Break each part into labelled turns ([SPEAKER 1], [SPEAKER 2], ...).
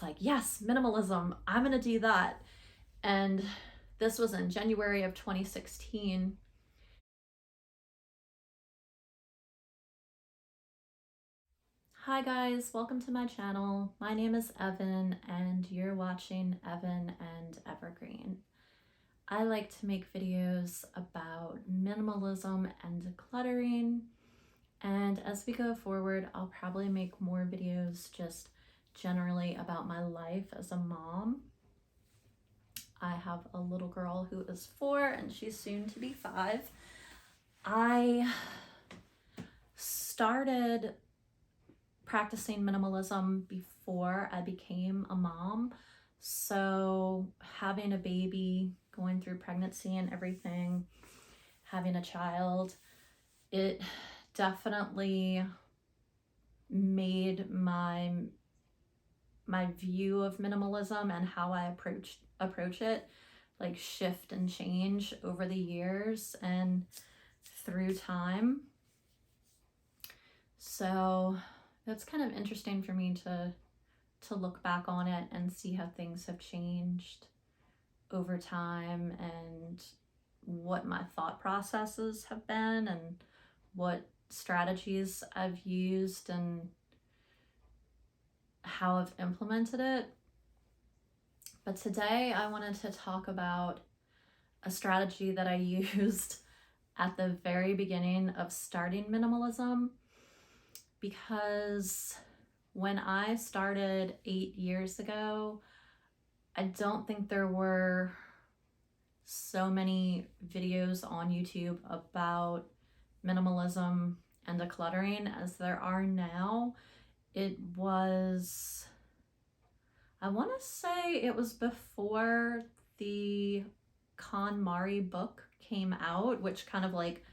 [SPEAKER 1] was like, yes, minimalism, I'm gonna do that. And this was in January of 2016. Hi guys, welcome to my channel. My name is Evan and you're watching Evan and Evergreen. I like to make videos about minimalism and decluttering, and as we go forward, I'll probably make more videos just generally about my life as a mom. I have a little girl who is 4 and she's soon to be 5. I started practicing minimalism before I became a mom. So having a baby, going through pregnancy and everything, having a child, it definitely made my view of minimalism and how I approach it like shift and change over the years and through time. So it's kind of interesting for me to look back on it and see how things have changed over time and what my thought processes have been and what strategies I've used and how I've implemented it. But today I wanted to talk about a strategy that I used at the very beginning of starting minimalism, because when I started 8 years ago, I don't think there were so many videos on YouTube about minimalism and decluttering as there are now. It was, I want to say it was before the KonMari book came out, which kind of like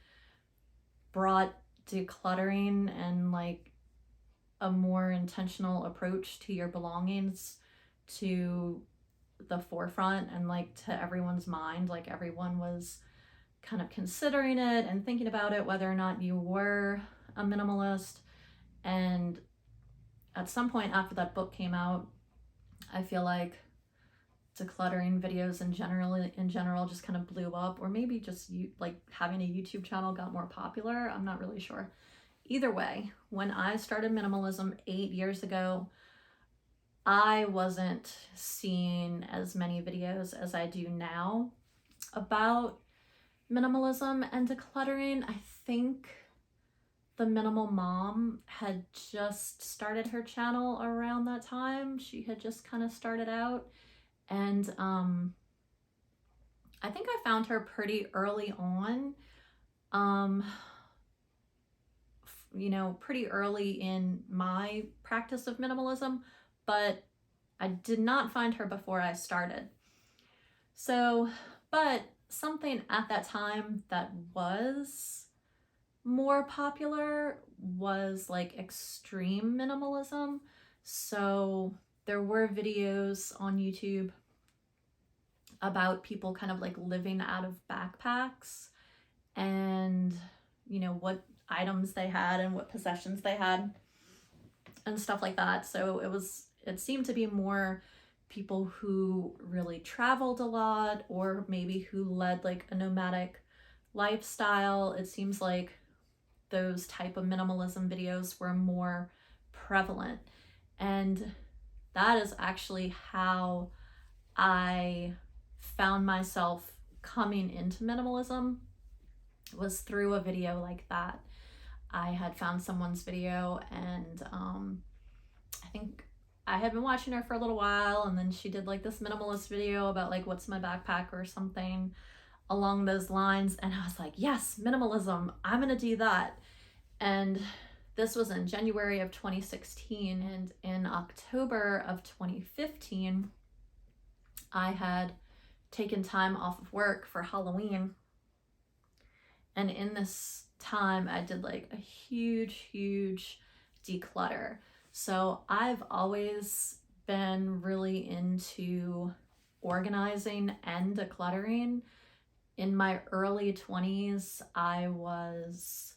[SPEAKER 1] brought decluttering and like a more intentional approach to your belongings to the forefront and like to everyone's mind. Like everyone was kind of considering it and thinking about it, whether or not you were a minimalist. And at some point after that book came out, I feel like decluttering videos in general just kind of blew up, or maybe just like having a YouTube channel got more popular. I'm not really sure. Either way, when I started minimalism 8 years ago, I wasn't seeing as many videos as I do now about minimalism and decluttering. I think the Minimal Mom had just started her channel around that time. She had just kind of started out, and I think I found her pretty early on. You know, pretty early in my practice of minimalism, but I did not find her before I started. So, but something at that time that was more popular was like extreme minimalism. So there were videos on YouTube about people kind of like living out of backpacks and, you know, what items they had and what possessions they had and stuff like that. So it seemed to be more people who really traveled a lot, or maybe who led like a nomadic lifestyle. It seems like those type of minimalism videos were more prevalent, and that is actually how I found myself coming into minimalism, was through a video like that. I had found someone's video, and I think I had been watching her for a little while, and then she did like this minimalist video about like what's my backpack or something along those lines, and I was like, yes, minimalism, I'm gonna do that. And this was in January of 2016, and in October of 2015 I had taken time off of work for Halloween, and in this time I did like a huge declutter. So I've always been really into organizing and decluttering. In my early 20s, I was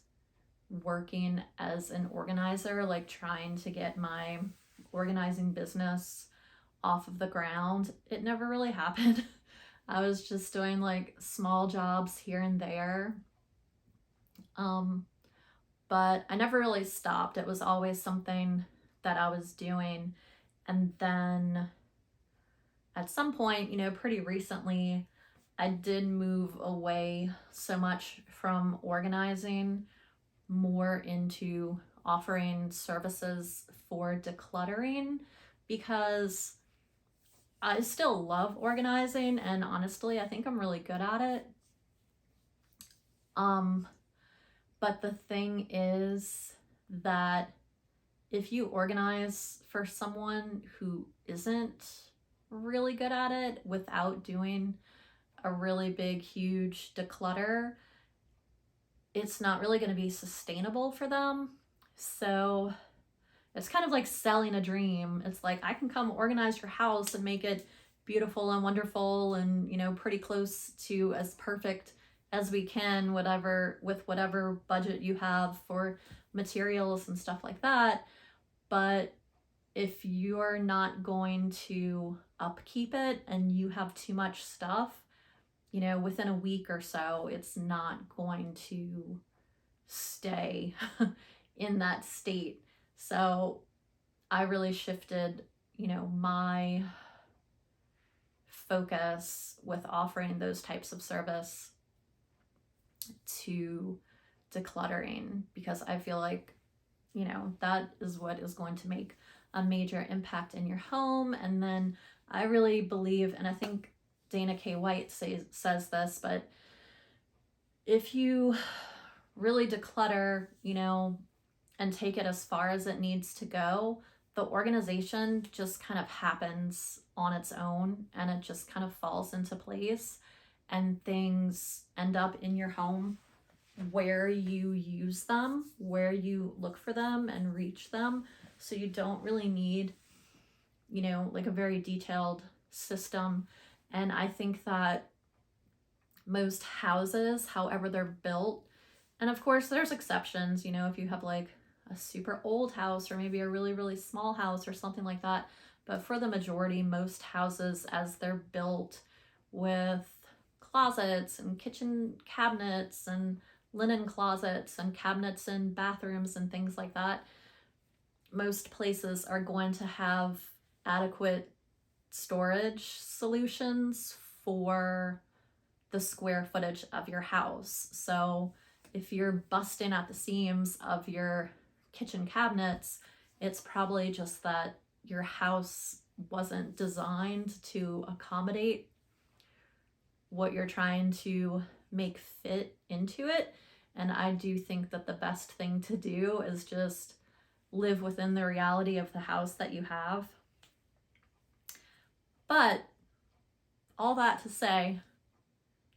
[SPEAKER 1] working as an organizer, like trying to get my organizing business off of the ground, it never really happened. I was just doing like small jobs here and there. But I never really stopped. It was always something that I was doing. And then at some point, pretty recently, I did move away so much from organizing, more into offering services for decluttering, because I still love organizing, and honestly, I think I'm really good at it. But the thing is that if you organize for someone who isn't really good at it without doing a really big, huge declutter, it's not really going to be sustainable for them. So it's kind of like selling a dream. It's like, I can come organize your house and make it beautiful and wonderful and, pretty close to as perfect as we can, with whatever budget you have for materials and stuff like that. But if you're not going to upkeep it and you have too much stuff, within a week or so, it's not going to stay in that state. So I really shifted, my focus with offering those types of service to decluttering, because I feel like, that is what is going to make a major impact in your home. And then I really believe, and I think Dana K. White says this, but if you really declutter, and take it as far as it needs to go, the organization just kind of happens on its own, and it just kind of falls into place, and things end up in your home where you use them, where you look for them and reach them. So you don't really need, like a very detailed system. And I think that most houses, however they're built, and of course there's exceptions, if you have like a super old house or maybe a really, really small house or something like that. But for the majority, most houses, as they're built with closets and kitchen cabinets and linen closets and cabinets in bathrooms and things like that, most places are going to have adequate storage solutions for the square footage of your house. So if you're busting at the seams of your kitchen cabinets, it's probably just that your house wasn't designed to accommodate what you're trying to make fit into it. And I do think that the best thing to do is just live within the reality of the house that you have. But all that to say,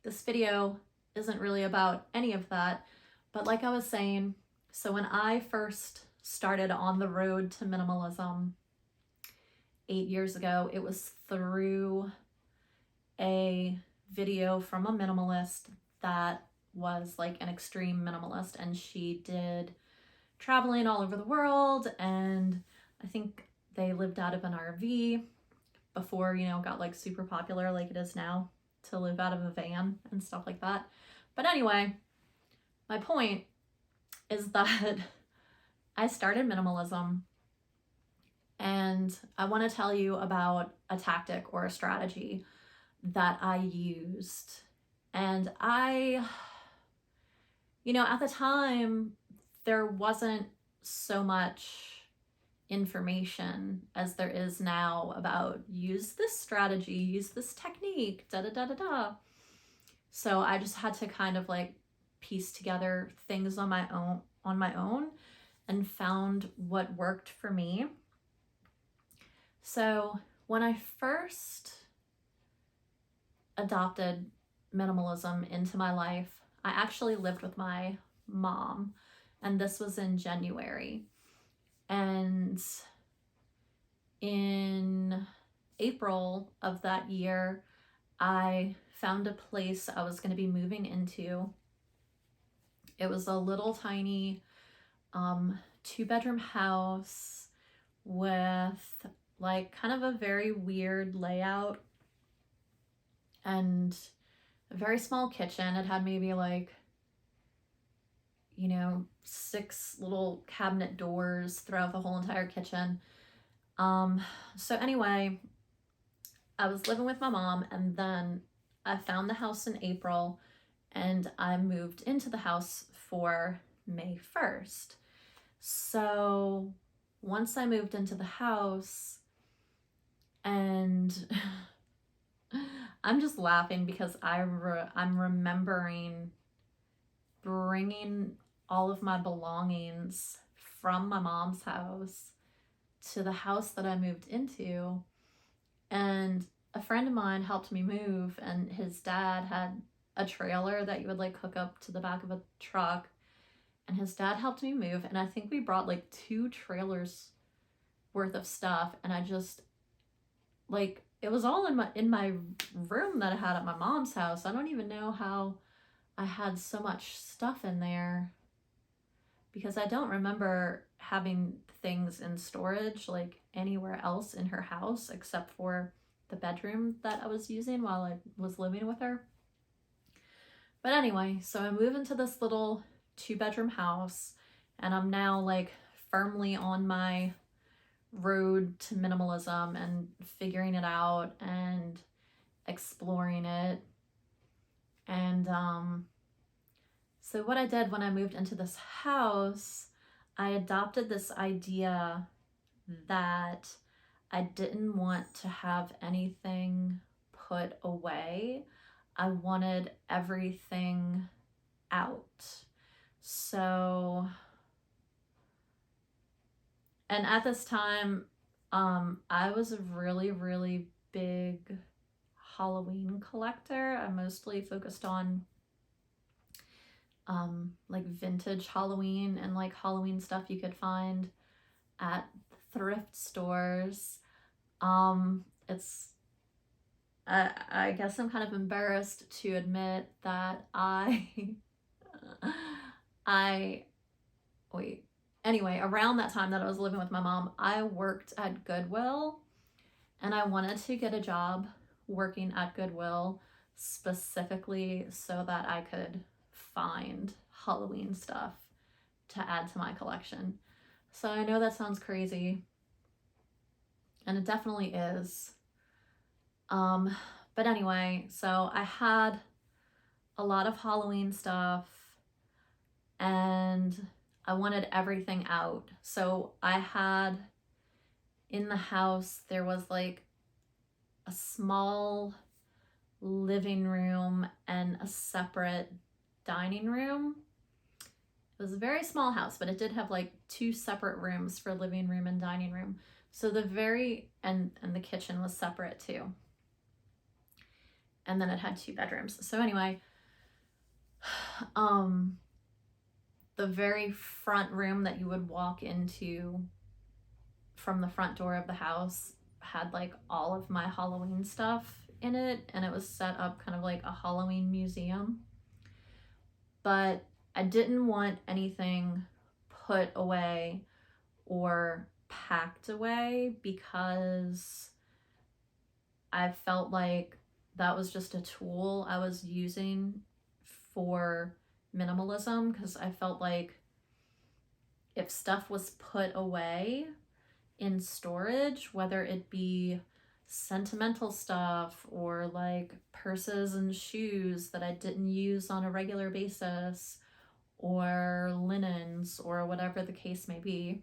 [SPEAKER 1] this video isn't really about any of that. But like I was saying, so when I first started on the road to minimalism 8 years ago, it was through a video from a minimalist that was like an extreme minimalist, and she did traveling all over the world, and I think they lived out of an RV before, got like super popular like it is now to live out of a van and stuff like that. But anyway, my point is that I started minimalism, and I want to tell you about a tactic or a strategy that I used. And at the time, there wasn't so much information as there is now about use this strategy, use this technique, da da da da da. So I just had to kind of like piece together things on my own and found what worked for me. So when I first adopted minimalism into my life, I actually lived with my mom, and this was in January. And in April of that year, I found a place I was going to be moving into. It was a little tiny 2-bedroom house with like kind of a very weird layout and a very small kitchen. It had maybe like, 6 little cabinet doors throughout the whole entire kitchen. So anyway, I was living with my mom, and then I found the house in April, and I moved into the house for May 1st. So once I moved into the house, and I'm just laughing because I'm remembering bringing all of my belongings from my mom's house to the house that I moved into. And a friend of mine helped me move, and his dad had a trailer that you would like hook up to the back of a truck. And his dad helped me move, and I think we brought like 2 trailers worth of stuff. And I just like, it was all in my room that I had at my mom's house. I don't even know how I had so much stuff in there, because I don't remember having things in storage like anywhere else in her house except for the bedroom that I was using while I was living with her. But anyway, so I move into this little 2-bedroom house, and I'm now like firmly on my road to minimalism and figuring it out and exploring it. And so what I did when I moved into this house, I adopted this idea that I didn't want to have anything put away. I wanted everything out. So, and at this time, I was a really, really big Halloween collector. I mostly focused on like vintage Halloween and like Halloween stuff you could find at thrift stores. It's I guess I'm kind of embarrassed to admit that I wait. Anyway, around that time that I was living with my mom, I worked at Goodwill, and I wanted to get a job working at Goodwill specifically so that I could find Halloween stuff to add to my collection. So I know that sounds crazy, and it definitely is. But anyway, so I had a lot of Halloween stuff, and I wanted everything out. So I had in the house, there was like a small living room and a separate dining room. It was a very small house, but it did have like 2 separate rooms for living room and dining room. So and the kitchen was separate too. And then it had 2 bedrooms. So anyway, the very front room that you would walk into from the front door of the house had like all of my Halloween stuff in it, and it was set up kind of like a Halloween museum. But I didn't want anything put away or packed away, because I felt like that was just a tool I was using for minimalism, because I felt like if stuff was put away in storage, whether it be sentimental stuff or like purses and shoes that I didn't use on a regular basis, or linens, or whatever the case may be,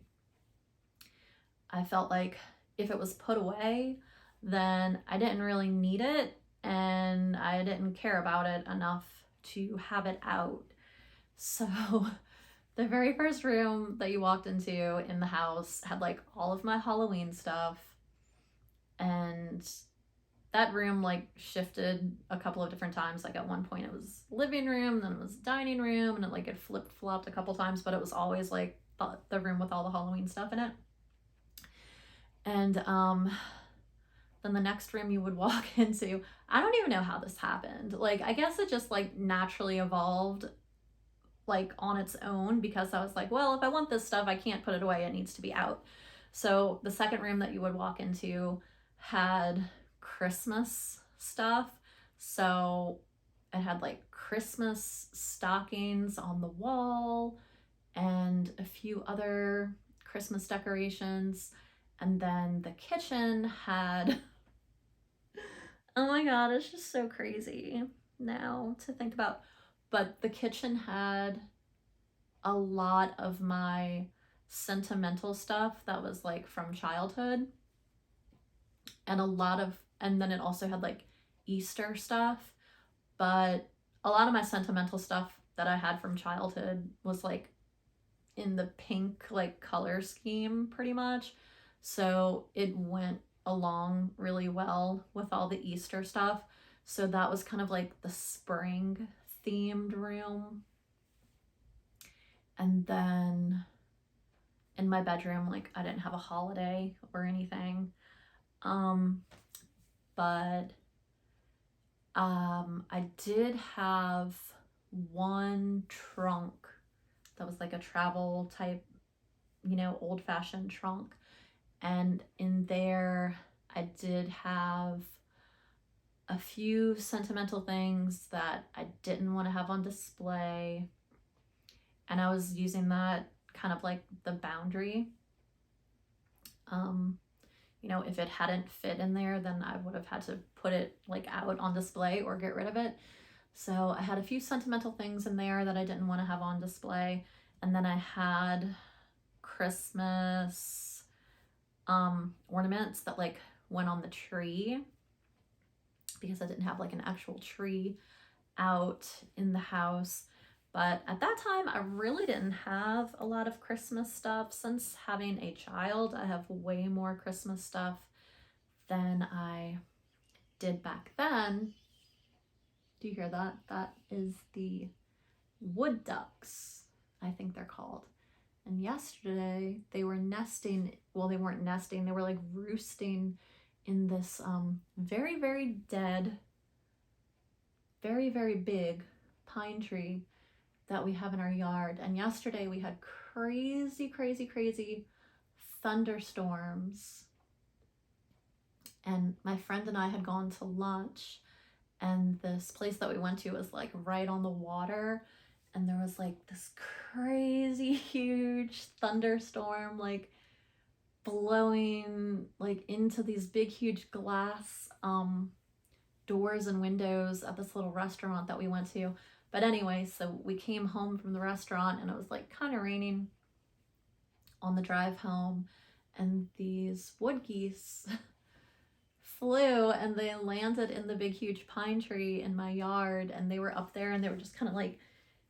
[SPEAKER 1] I felt like if it was put away, then I didn't really need it, and I didn't care about it enough to have it out. So the very first room that you walked into in the house had like all of my Halloween stuff, and that room like shifted a couple of different times. Like at one point it was living room, then it was dining room, and it flip-flopped a couple times, but it was always like the room with all the Halloween stuff in it. And then the next room you would walk into, I don't even know how this happened. Like, I guess it just like naturally evolved like on its own, because I was like, well, if I want this stuff, I can't put it away, it needs to be out. So the second room that you would walk into had Christmas stuff. So it had like Christmas stockings on the wall and a few other Christmas decorations. And then the kitchen had, oh my God, it's just so crazy now to think about. But the kitchen had a lot of my sentimental stuff that was like from childhood, and then it also had like Easter stuff. But a lot of my sentimental stuff that I had from childhood was like in the pink like color scheme pretty much. So it went along really well with all the Easter stuff. So that was kind of like the spring themed room. And then in my bedroom, like I didn't have a holiday or anything. But I did have one trunk that was like a travel type, old fashioned trunk. And in there, I did have a few sentimental things that I didn't want to have on display. And I was using that kind of like the boundary. If it hadn't fit in there, then I would have had to put it like out on display or get rid of it. So I had a few sentimental things in there that I didn't want to have on display. And then I had Christmas ornaments that like went on the tree because I didn't have like an actual tree out in the house. But at that time, I really didn't have a lot of Christmas stuff. Since having a child, I have way more Christmas stuff than I did back then. Do you hear that? That is the wood ducks, I think they're called. And yesterday they were nesting. Well, they weren't nesting. They were like roosting in this very, very dead, very, very big pine tree that we have in our yard. And yesterday we had crazy, crazy, crazy thunderstorms. And my friend and I had gone to lunch, and this place that we went to was like right on the water. And there was like this crazy huge thunderstorm, like blowing like into these big, huge glass doors and windows at this little restaurant that we went to. But anyway, so we came home from the restaurant and it was like kind of raining on the drive home, and these wood geese flew and they landed in the big huge pine tree in my yard, and they were up there and they were just kind of like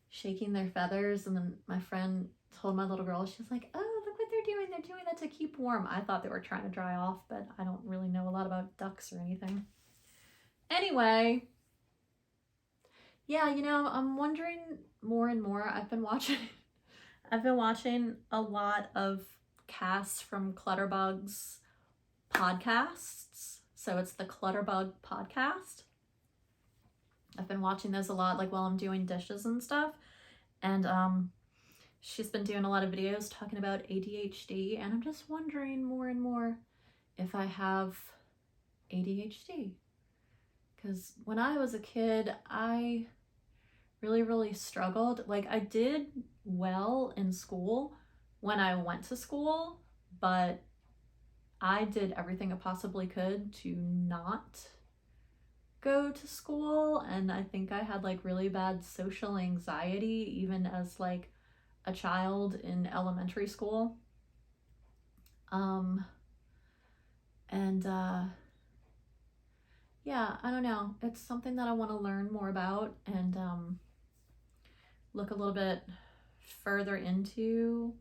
[SPEAKER 1] shaking their feathers. And then my friend told my little girl, she's like, oh, look what they're doing. They're doing that to keep warm. I thought they were trying to dry off, but I don't really know a lot about ducks or anything. Anyway, yeah, I'm wondering more and more. I've been watching a lot of casts from Clutterbug's podcasts. So it's the Clutterbug podcast. I've been watching those a lot, like while I'm doing dishes and stuff. And she's been doing a lot of videos talking about ADHD, and I'm just wondering more and more if I have ADHD. Because when I was a kid, I really, really struggled. Like, I did well in school when I went to school, but I did everything I possibly could to not go to school. And I think I had like really bad social anxiety even as like a child in elementary school. Yeah, I don't know. It's something that I want to learn more about and look a little bit further into,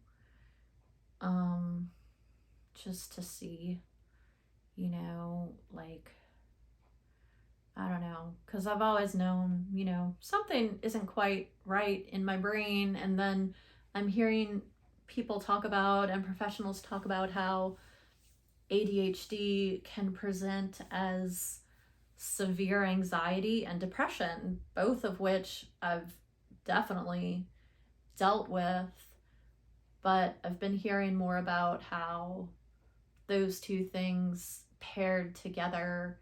[SPEAKER 1] just to see, like, I don't know, because I've always known, something isn't quite right in my brain. And then I'm hearing people talk about and professionals talk about how ADHD can present as severe anxiety and depression, both of which I've definitely dealt with. But I've been hearing more about how those two things paired together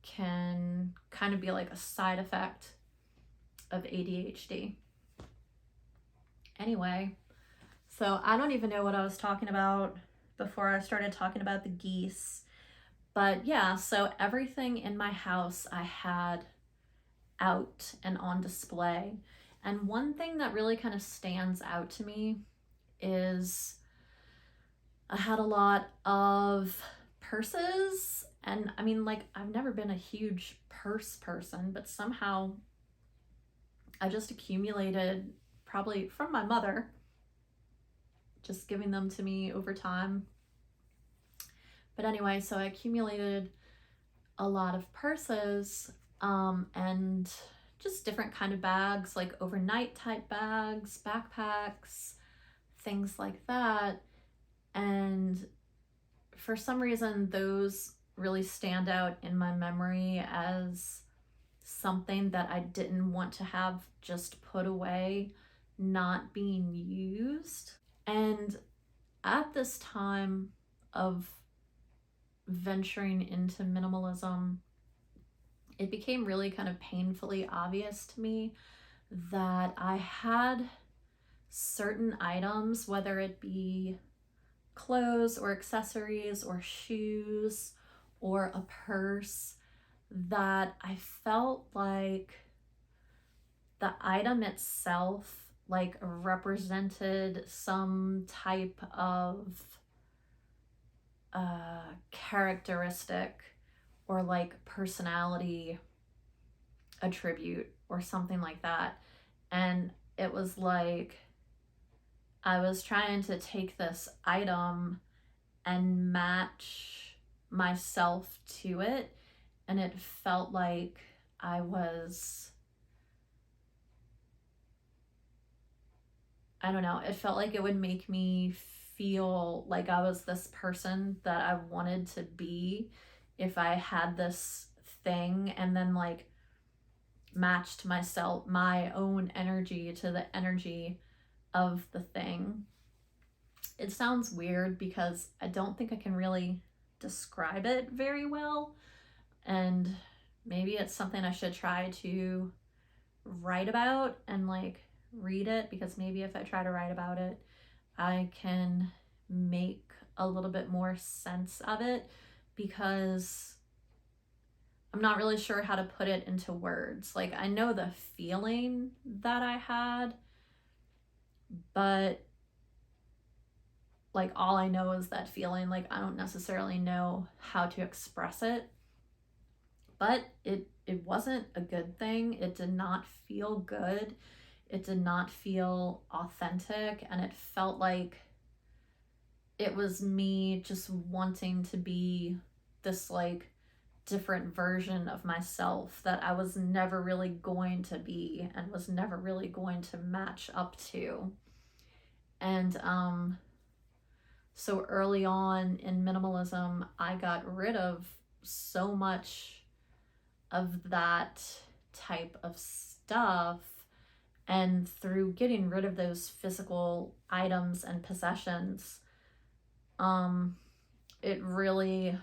[SPEAKER 1] can kind of be like a side effect of ADHD. Anyway, so I don't even know what I was talking about before I started talking about the geese. But yeah, so everything in my house I had out and on display. And one thing that really kind of stands out to me is I had a lot of purses. And I mean, like, I've never been a huge purse person, but somehow I just accumulated, probably from my mother, just giving them to me over time. But anyway, so I accumulated a lot of purses, and just different kind of bags, like overnight type bags, backpacks, things like that. And for some reason, those really stand out in my memory as something that I didn't want to have just put away, not being used. And at this time of venturing into minimalism, it became really kind of painfully obvious to me that I had certain items, whether it be clothes or accessories or shoes or a purse, that I felt like the item itself like represented some type of characteristic or like personality attribute or something like that. And it was like I was trying to take this item and match myself to it, and it felt like I don't know, it felt like it would make me feel like I was this person that I wanted to be if I had this thing and then like matched my own energy to the energy of the thing. It sounds weird because I don't think I can really describe it very well, and maybe it's something I should try to write about and like read it, because maybe if I try to write about it, I can make a little bit more sense of it, because I'm not really sure how to put it into words. Like, I know the feeling that I had, but like all I know is that feeling. Like, I don't necessarily know how to express it. But it wasn't a good thing. It did not feel good. It did not feel authentic, and it felt like it was me just wanting to be this like different version of myself that I was never really going to be and was never really going to match up to. And so early on in minimalism, I got rid of so much of that type of stuff. And through getting rid of those physical items and possessions, it really,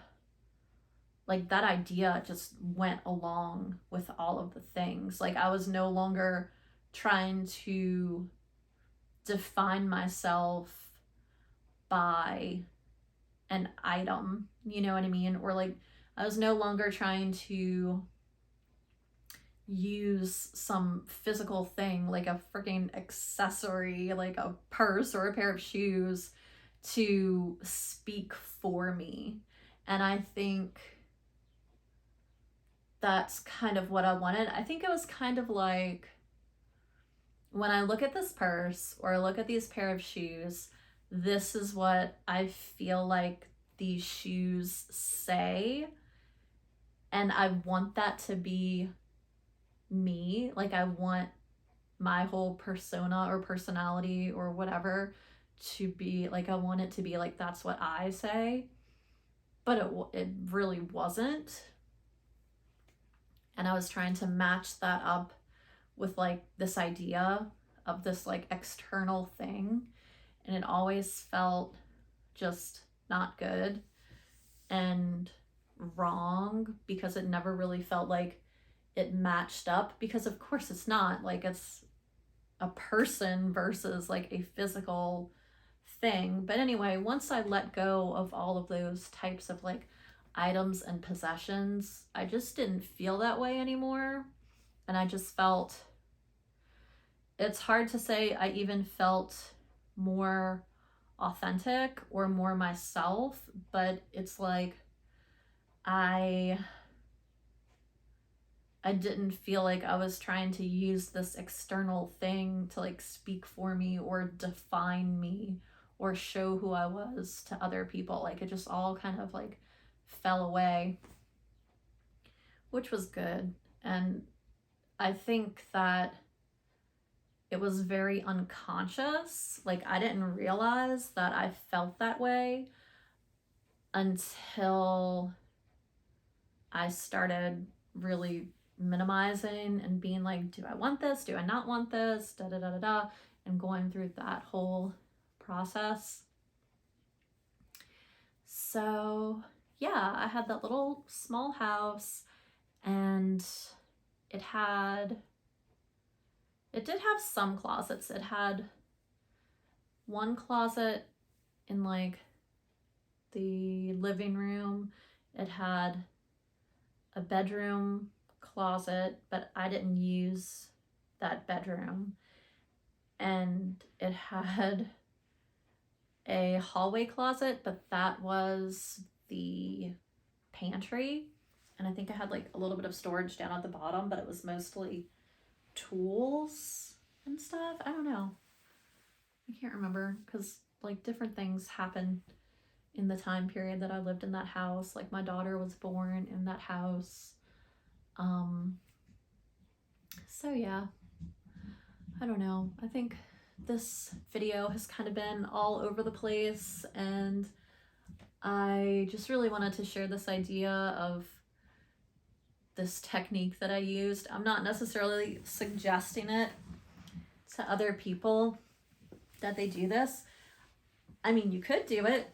[SPEAKER 1] like, that idea just went along with all of the things. Like, I was no longer trying to define myself by an item, you know what I mean? Or like, I was no longer trying to use some physical thing like a freaking accessory, like a purse or a pair of shoes, to speak for me. And I think that's kind of what I wanted. I think it was kind of like, when I look at this purse or I look at these pair of shoes, this is what I feel like these shoes say. And I want that to be me. Like, I want my whole persona or personality or whatever to be like, I want it to be like, that's what I say. But it really wasn't. And I was trying to match that up with like this idea of this like external thing, and it always felt just not good. and wrong, because it never really felt like it matched up, because of course it's not. Like, it's a person versus like a physical thing. But anyway, once I let go of all of those types of like items and possessions, I just didn't feel that way anymore. And I just felt, it's hard to say I even felt more authentic or more myself, but it's like I didn't feel like I was trying to use this external thing to like speak for me or define me or show who I was to other people. Like, it just all kind of like fell away, which was good. And I think that it was very unconscious. Like, I didn't realize that I felt that way until I started really minimizing and being like, do I want this? Do I not want this? Da da da da da. And going through that whole process. So, yeah, I had that little small house, and it did have some closets. It had one closet in like the living room. It had a bedroom closet, but I didn't use that bedroom. And it had a hallway closet, but that was the pantry. And I think I had like a little bit of storage down at the bottom, but it was mostly tools and stuff. I don't know. I can't remember, because like different things happened in the time period that I lived in that house. Like, my daughter was born in that house. So yeah, I don't know. I think this video has kind of been all over the place, and I just really wanted to share this idea of this technique that I used. I'm not necessarily suggesting it to other people that they do this. I mean, you could do it.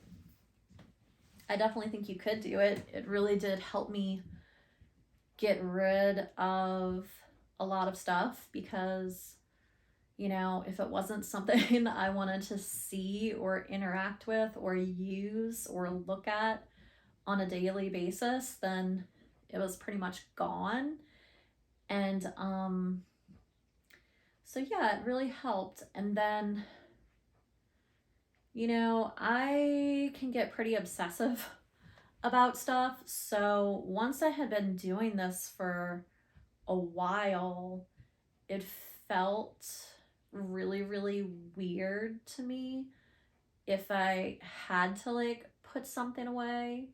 [SPEAKER 1] I definitely think you could do it. It really did help me get rid of a lot of stuff, because, you know, if it wasn't something I wanted to see or interact with or use or look at on a daily basis, then it was pretty much gone. And so yeah, it really helped. And then, you know, I can get pretty obsessive about stuff. So once I had been doing this for a while, it felt really, really weird to me if I had to like put something away.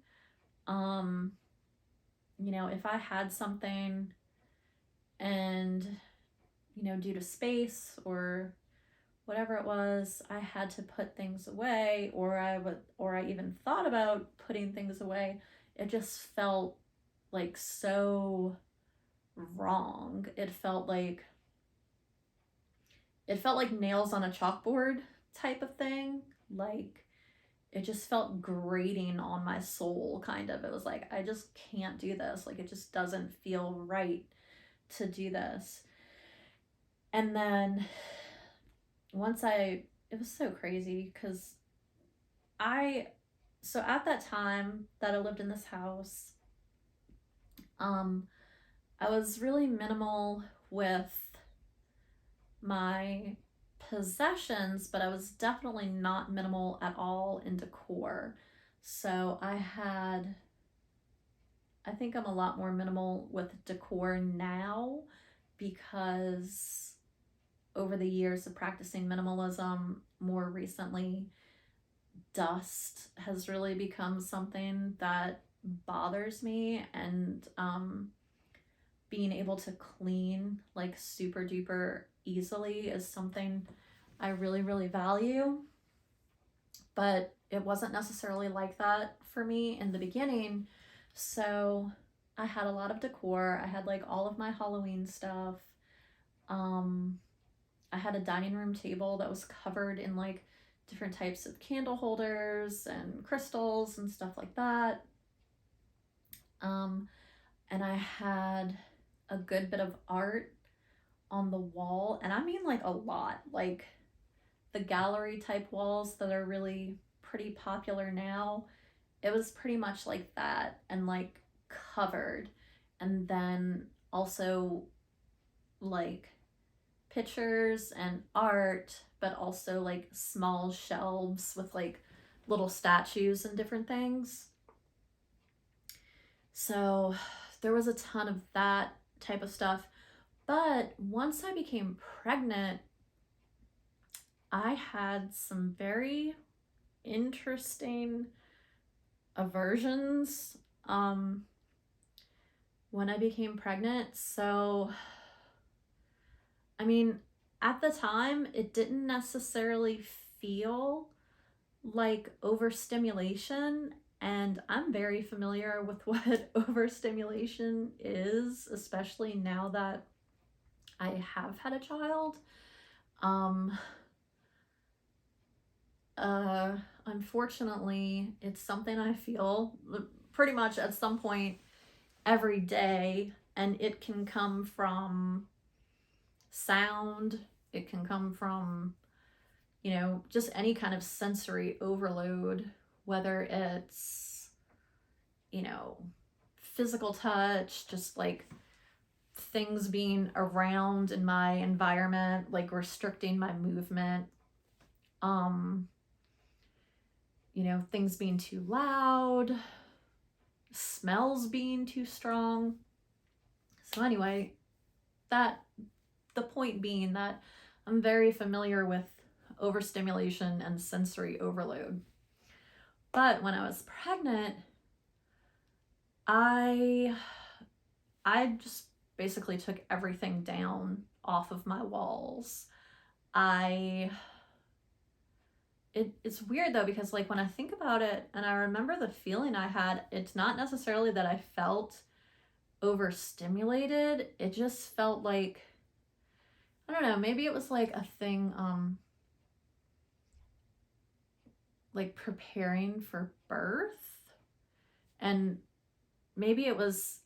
[SPEAKER 1] You know, if I had something and, you know, due to space or whatever it was, I had to put things away, or I even thought about putting things away, it just felt like so wrong. It felt like nails on a chalkboard type of thing. Like, it just felt grating on my soul, kind of. It was like, I just can't do this. Like, it just doesn't feel right to do this. And then it was so crazy, because so at that time that I lived in this house, I was really minimal with my possessions, but I was definitely not minimal at all in decor. So I think I'm a lot more minimal with decor now, because over the years of practicing minimalism, more recently, dust has really become something that bothers me. And being able to clean like super duper easily is something I really, really value. But it wasn't necessarily like that for me in the beginning. So I had a lot of decor. I had like all of my Halloween stuff. I had a dining room table that was covered in like different types of candle holders and crystals and stuff like that. And I had a good bit of art on the wall, and I mean like a lot, like the gallery type walls that are really pretty popular now. It was pretty much like that, and like covered. And then also like pictures and art, but also like small shelves with like little statues and different things. So there was a ton of that type of stuff. But once I became pregnant, I had some very interesting aversions when I became pregnant. So, I mean, at the time, it didn't necessarily feel like overstimulation. And I'm very familiar with what overstimulation is, especially now that I have had a child. Um, Unfortunately, it's something I feel pretty much at some point every day, and it can come from sound, it can come from, just any kind of sensory overload, whether it's, you know, physical touch, just like things being around in my environment, like restricting my movement, things being too loud, smells being too strong. So anyway, that the point being that I'm very familiar with overstimulation and sensory overload. But when I was pregnant, I just basically took everything down off of my walls. It's weird though, because like when I think about it and I remember the feeling I had, it's not necessarily that I felt overstimulated. It just felt like, I don't know, maybe it was like a thing, like preparing for birth. And maybe it was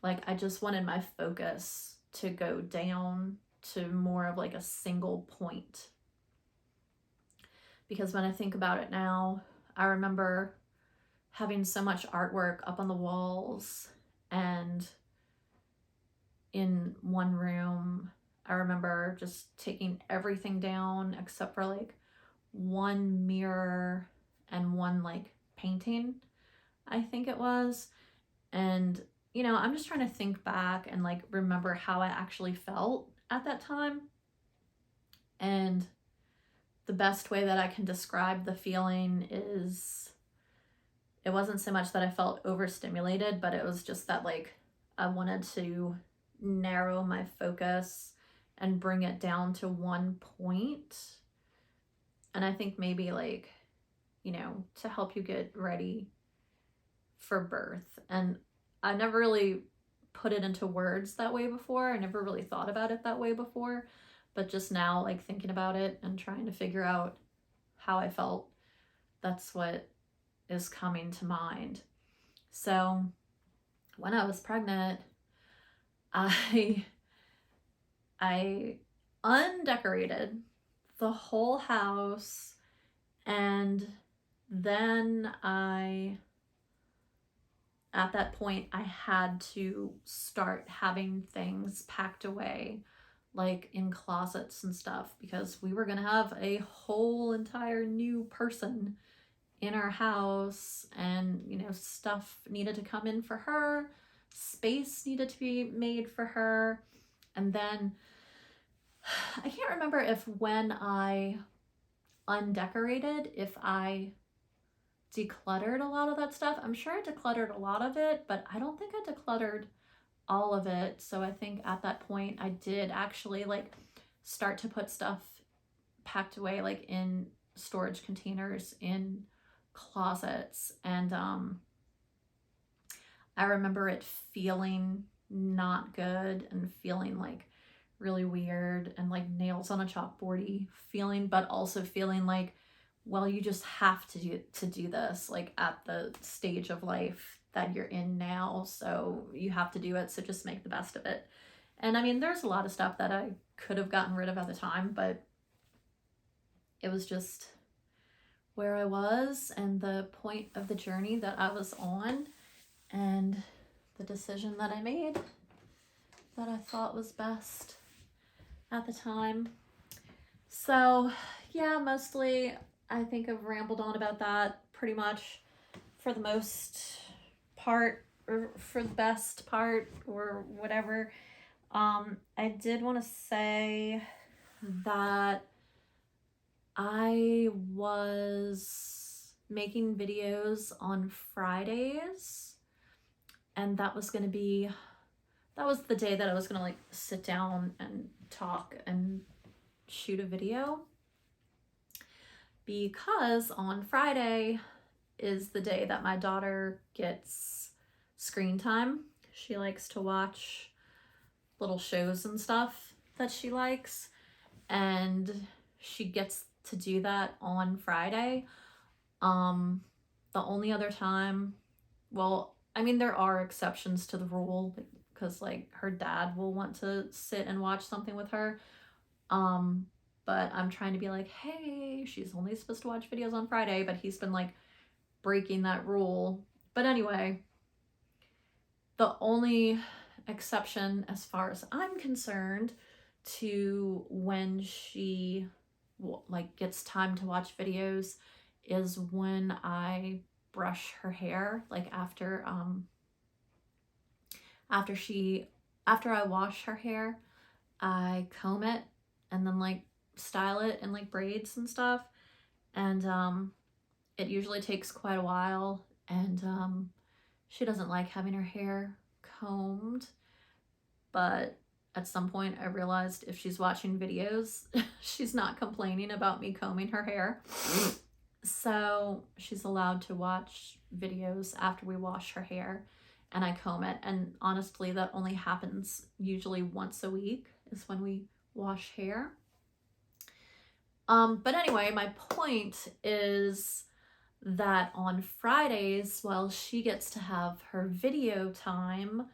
[SPEAKER 1] like I just wanted my focus to go down to more of like a single point. Because when I think about it now, I remember having so much artwork up on the walls, and in one room, I remember just taking everything down except for like one mirror and one like painting, I think it was. And, I'm just trying to think back and like remember how I actually felt at that time. And the best way that I can describe the feeling is, it wasn't so much that I felt overstimulated, but it was just that like I wanted to narrow my focus and bring it down to one point. And I think maybe like, to help you get ready for birth. And I never really put it into words that way before. I never really thought about it that way before. But just now, like thinking about it and trying to figure out how I felt, that's what is coming to mind. So when I was pregnant, I undecorated the whole house, and then at that point, I had to start having things packed away, like in closets and stuff, because we were going to have a whole entire new person in our house, and, stuff needed to come in for her, space needed to be made for her. And then I can't remember if when I undecorated, if I decluttered a lot of that stuff. I'm sure I decluttered a lot of it, but I don't think I decluttered all of it. So I think at that point I did actually like start to put stuff packed away like in storage containers in closets. And I remember it feeling not good and feeling like really weird and like nails on a chalkboardy feeling, but also feeling like, well, you just have to do this, like at the stage of life that you're in now, so you have to do it, so just make the best of it. And I mean, there's a lot of stuff that I could have gotten rid of at the time, but it was just where I was and the point of the journey that I was on and the decision that I made that I thought was best at the time. So yeah, mostly I think I've rambled on about that pretty much for the most part, or for the best part, or whatever. I did want to say that I was making videos on Fridays, and that was the day that I was gonna like sit down and talk and shoot a video, because on Friday is the day that my daughter gets screen time. She likes to watch little shows and stuff that she likes, and she gets to do that on Friday. The only other time, well, I mean, there are exceptions to the rule, because like her dad will want to sit and watch something with her. But I'm trying to be like, hey, she's only supposed to watch videos on Friday, but he's been like breaking that rule. But anyway, the only exception, as far as I'm concerned, to when she like gets time to watch videos is when I brush her hair, like after I wash her hair, I comb it and then like style it in like braids and stuff, and it usually takes quite a while, and she doesn't like having her hair combed, but at some point I realized if she's watching videos, she's not complaining about me combing her hair. So she's allowed to watch videos after we wash her hair and I comb it. And honestly, that only happens usually once a week, is when we wash hair. But anyway, my point is that on Fridays, while she gets to have her video time,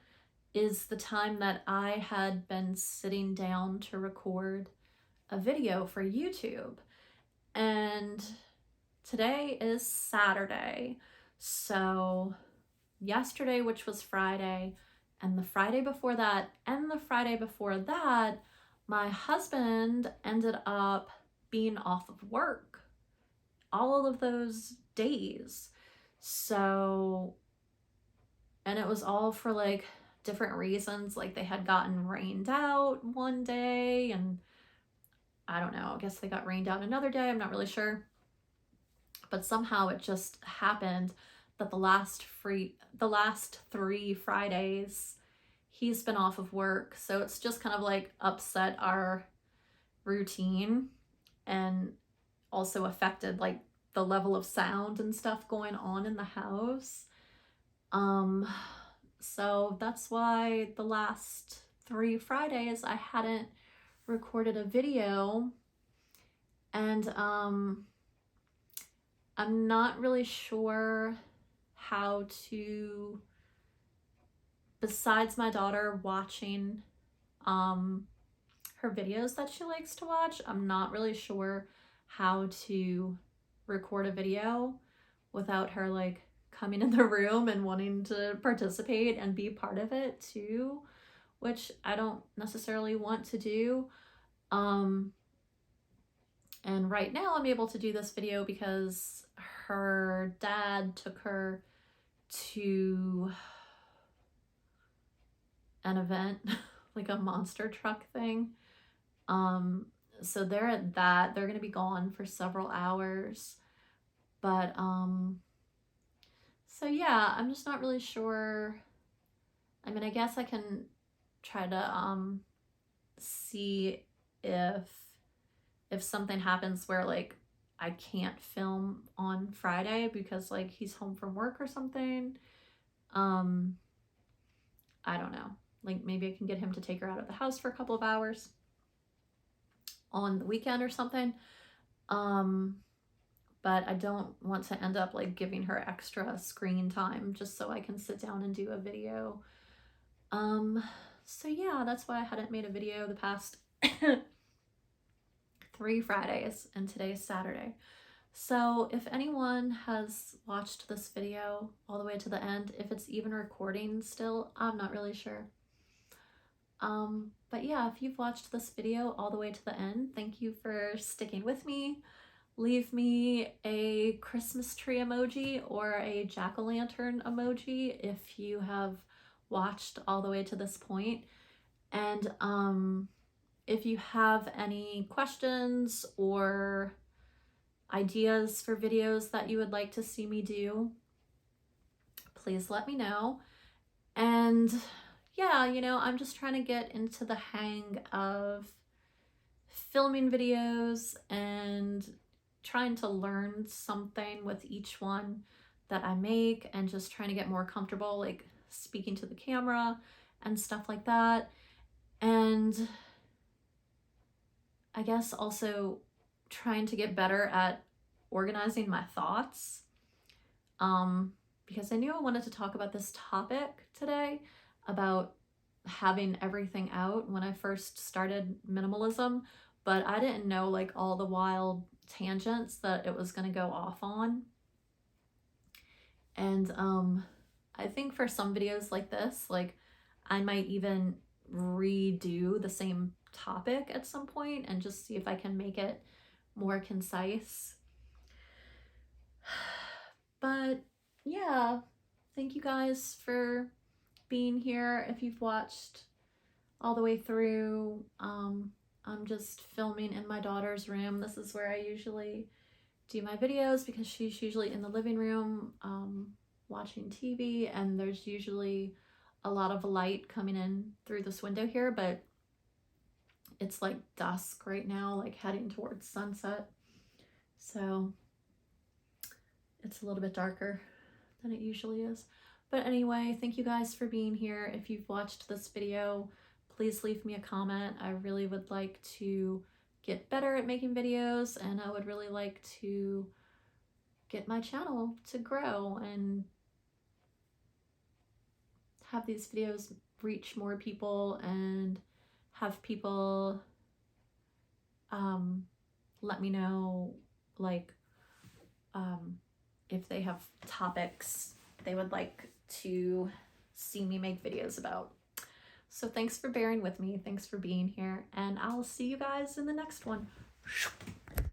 [SPEAKER 1] is the time that I had been sitting down to record a video for YouTube. And today is Saturday. So yesterday, which was Friday, and the Friday before that, and the Friday before that, my husband ended up being off of work all of those days. So, and it was all for like different reasons. Like they had gotten rained out one day, and I don't know, I guess they got rained out another day, I'm not really sure. But somehow it just happened that the last 3 Fridays he's been off of work. So it's just kind of like upset our routine, and also affected like the level of sound and stuff going on in the house. So that's why the last 3 Fridays I hadn't recorded a video. And I'm not really sure how to, besides my daughter watching her videos that she likes to watch, I'm not really sure how to record a video without her like coming in the room and wanting to participate and be part of it too, which I don't necessarily want to do. And right now I'm able to do this video because her dad took her to an event, like a monster truck thing. So they're at that. They're gonna be gone for several hours. But so yeah, I'm just not really sure. I mean, I guess I can try to see if something happens where like I can't film on Friday because like he's home from work or something. I don't know. Like maybe I can get him to take her out of the house for a couple of hours on the weekend or something. but I don't want to end up like giving her extra screen time just so I can sit down and do a video. So yeah, that's why I hadn't made a video the past 3 Fridays, and today's Saturday. So if anyone has watched this video all the way to the end, if it's even recording still, I'm not really sure. But yeah, if you've watched this video all the way to the end, thank you for sticking with me. Leave me a Christmas tree emoji or a jack-o'-lantern emoji if you have watched all the way to this point. And if you have any questions or ideas for videos that you would like to see me do, please let me know. And yeah, you know, I'm just trying to get into the hang of filming videos and trying to learn something with each one that I make, and just trying to get more comfortable like speaking to the camera and stuff like that. And I guess also trying to get better at organizing my thoughts, because I knew I wanted to talk about this topic today, about having everything out when I first started minimalism, but I didn't know like all the wild tangents that it was going to go off on. And I think for some videos like this, like I might even redo the same topic at some point and just see if I can make it more concise. But yeah, thank you guys for being here. If you've watched all the way through, I'm just filming in my daughter's room. This is where I usually do my videos because she's usually in the living room watching TV, and there's usually a lot of light coming in through this window here, but it's like dusk right now, like heading towards sunset. So it's a little bit darker than it usually is. But anyway, thank you guys for being here. If you've watched this video, please leave me a comment. I really would like to get better at making videos, and I would really like to get my channel to grow and have these videos reach more people, and have people let me know like if they have topics they would like to see me make videos about. So thanks for bearing with me, thanks for being here, and I'll see you guys in the next one.